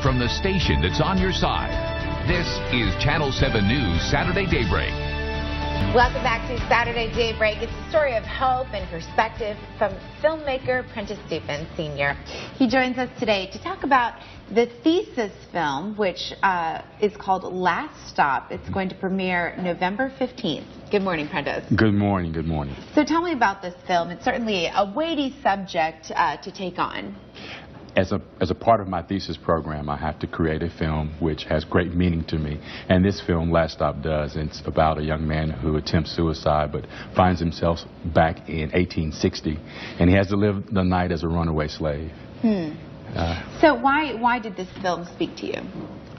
from the station that's on your side. This is Channel 7 News Saturday Daybreak. Welcome back to Saturday Daybreak. It's a story of hope and perspective from filmmaker Prentice Dupins, Sr. He joins us today to talk about the Thesis film, which is called Last Stop. It's going to premiere November 15th. Good morning, Prentice. Good morning, good morning. So tell me about this film. It's certainly a weighty subject to take on. As a part of my thesis program, I have to create a film which has great meaning to me. And this film, Last Stop, does. It's about a young man who attempts suicide but finds himself back in 1860. And he has to live the night as a runaway slave. So why did this film speak to you?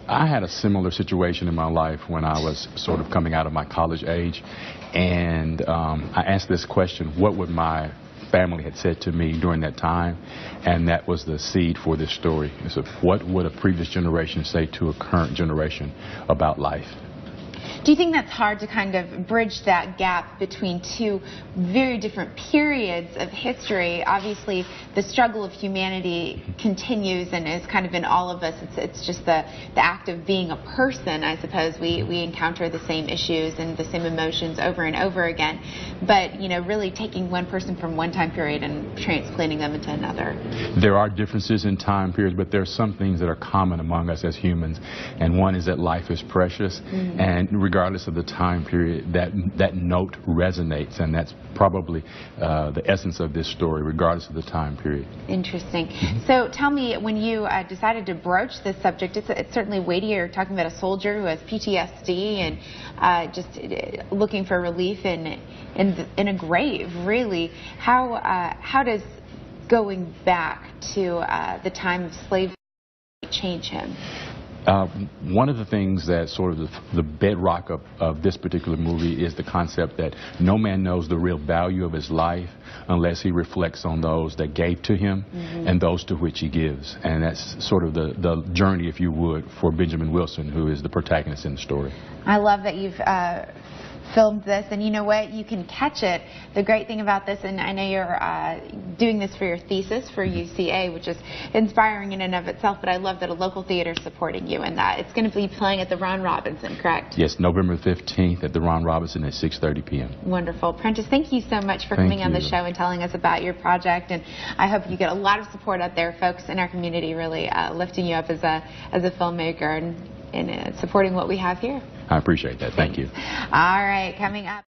I had a similar situation in my life when I was sort of coming out of my college age. And I asked this question: what would my family had said to me during that time? And that was the seed for this story. So what would a previous generation say to a current generation about life? Do you think that's hard to kind of bridge that gap between two very different periods of history? Obviously, the struggle of humanity continues and is kind of in all of us. It's just the act of being a person, I suppose. We encounter the same issues and the same emotions over and over again. But, you know, really taking one person from one time period and transplanting them into another. There are differences in time periods, but there are some things that are common among us as humans. And one is that life is precious. And regardless of the time period, that note resonates, and that's probably the essence of this story, regardless of the time period. Interesting. So tell me, when you decided to broach this subject, it's certainly weighty. You're talking about a soldier who has PTSD and just looking for relief in a grave, really. How does going back to the time of slavery change him? One of the things that sort of the bedrock of this particular movie is the concept that no man knows the real value of his life unless he reflects on those that gave to him and those to which he gives. And that's sort of the journey, if you would, for Benjamin Wilson, who is the protagonist in the story. I love that you've filmed this, and you know what, you can catch it. The great thing about this, and I know you're doing this for your thesis for UCA, which is inspiring in and of itself, but I love that a local theater is supporting you in that. It's going to be playing at the Ron Robinson, correct? Yes, November 15th at the Ron Robinson at 6:30 p.m. Wonderful. Prentice, thank you so much for coming on the show and telling us about your project, and I hope you get a lot of support out there. Folks in our community really lifting you up as a filmmaker and supporting what we have here. I appreciate that. Thank you. All right, coming up.